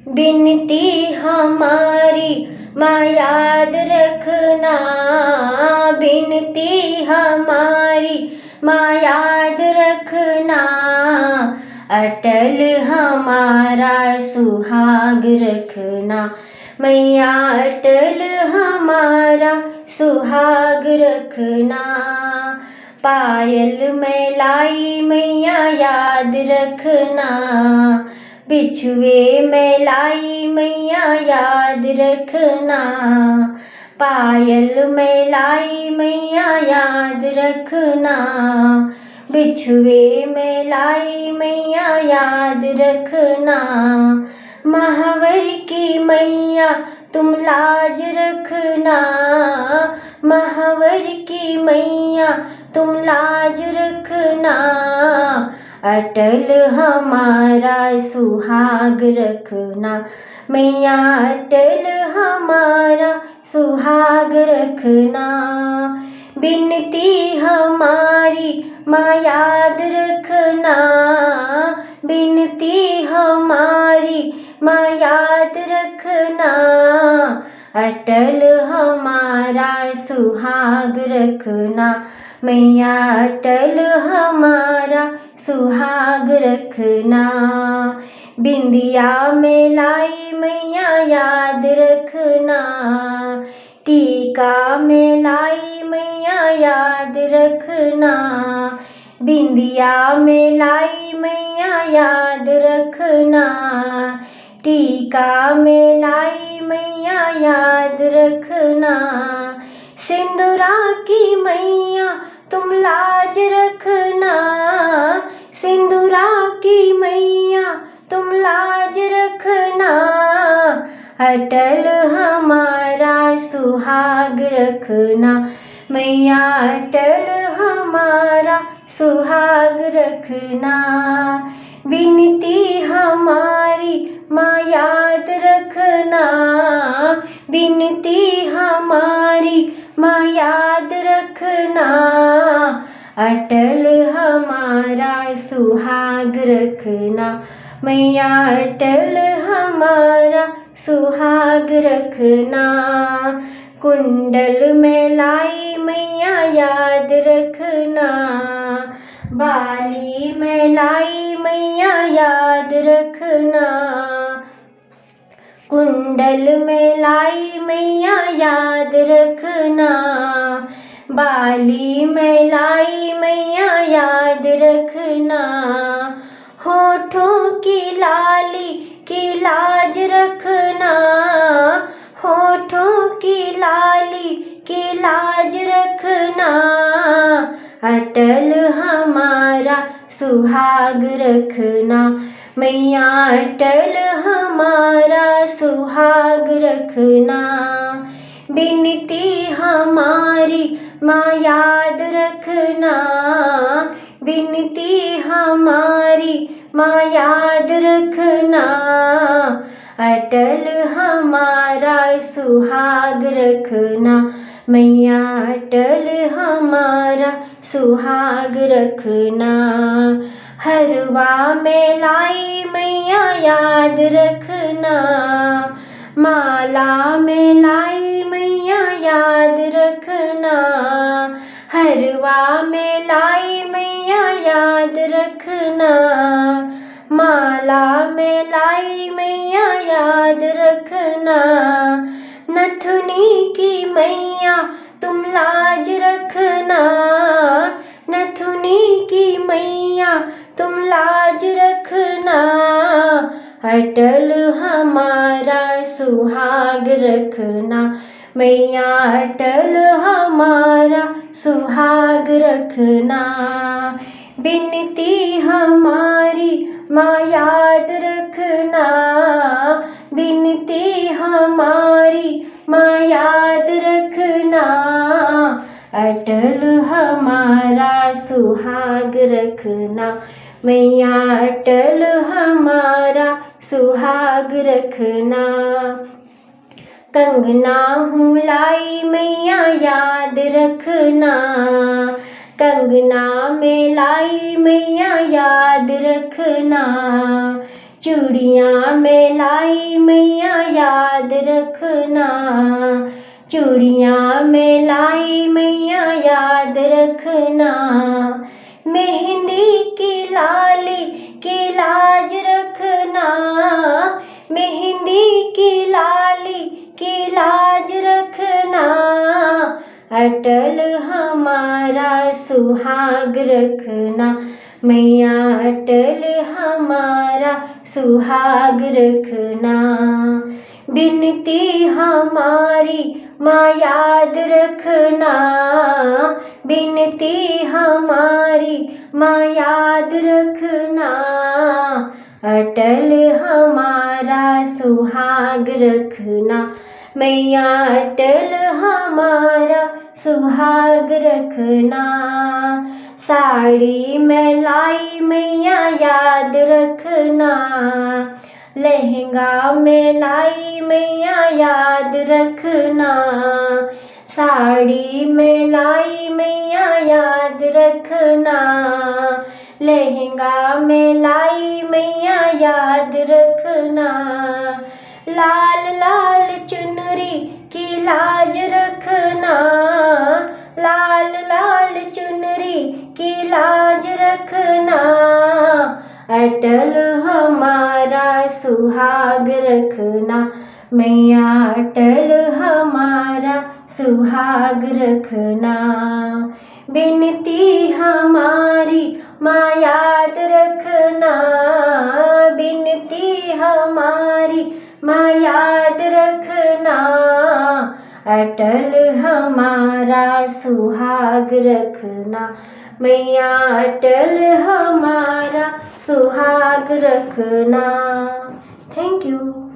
बिनती हमारी माँ याद रखना, बिनती हमारी माँ याद रखना, अटल हमारा सुहाग रखना, मैया अटल हमारा सुहाग रखना। पायल में लाई मैया याद रखना, बिछुए में लाई मैया याद रखना, पायल में लाई मैया याद रखना, बिछुए में लाई मैया याद रखना। महावर की मैया तुम लाज रखना, महावर की मैया तुम लाज रखना, अटल हमारा सुहाग रखना, मैया अटल हमारा सुहाग रखना। बिनती हमारी माँ याद रखना, बिनती हमारी माँ याद रखना, अटल हमारा सुहाग रखना, मैया अटल हमारा सुहाग रखना। बिंदिया में लाई मैया याद रखना, टीका में लाई मैया याद रखना, बिंदिया में लाई मैया याद रखना, टीका में लाई मैया याद रखना। सिंदूरा की मैया तुम लाज रखना, सिंदूरा की मैया तुम लाज रखना, अटल हमारा सुहाग रखना, मैया अटल हमारा सुहाग रखना। बिनती हमारी माँ याद रखना, बिनती हमारी माँ याद रखना, अटल हमारा सुहाग रखना, मैया अटल हमारा सुहाग रखना। कुंडल में लाई मैया याद रखना, बाली में लाई मैया याद रखना, कुंडल में लाई मैया याद रखना, बाली में लाई मैया याद रखना। होठों की लाली की लाज रखना, होठों की लाली की लाज रखना, अटल हमारा सुहाग रखना, मैया अटल हमारा सुहाग रखना। बिनती हमारी माँ याद रखना, बिनती हमारी माँ याद रखना, अटल हमारा सुहाग रखना, मैया अटल हमारा सुहाग रखना। हरवा में लाई मैया याद रखना, माला में लाई मैया याद रखना, हरवा में लाई मैया याद रखना, माला में लाई मैया याद रखना। नथुनी की मैया तुम लाज रखना, नथुनी की मैया तुम लाज रखना, अटल हमारा सुहाग रखना, मैया अटल हमारा सुहाग रखना। बिनती हमारी माँ याद रखना, बिनती हमारी माँ याद रखना, अटल हमारा सुहाग रखना, मैया अटल हमारा सुहाग रखना। कंगना हूँ लाई मैया याद रखना, कंगना में लाई मैया याद रखना, चूड़ियाँ में लाई मैया याद रखना, चूड़ियाँ में लाई मैया याद रखना। मेहंदी की लाली की लाज रखना, मेहंदी की लाली की लाज रखना। अटल हमारा सुहाग रखना, मैया अटल हमारा सुहाग रखना। बिनती हमारी माँ याद रखना, बिनती हमारी माँ याद रखना। अटल हमारा सुहाग रखना, मैया अटल हमारा सुहाग रखना। साड़ी में लाई मैया याद रखना, लहंगा में लाई मैया याद रखना। साड़ी में लाई मैया याद रखना, लहंगा में लाई मैया याद रखना। लाल लाल चुनरी की लाज रखना, लाल लाल चुनरी की लाज रखना। अटल हमारा सुहाग रखना, मैया अटल हमारा सुहाग रखना। बिनती हमारी माँ याद रखना, बिनती हमारी माँ याद रखना। अटल हमारा सुहाग रखना, मैया अटल हमारा सुहाग रखना। Thank you.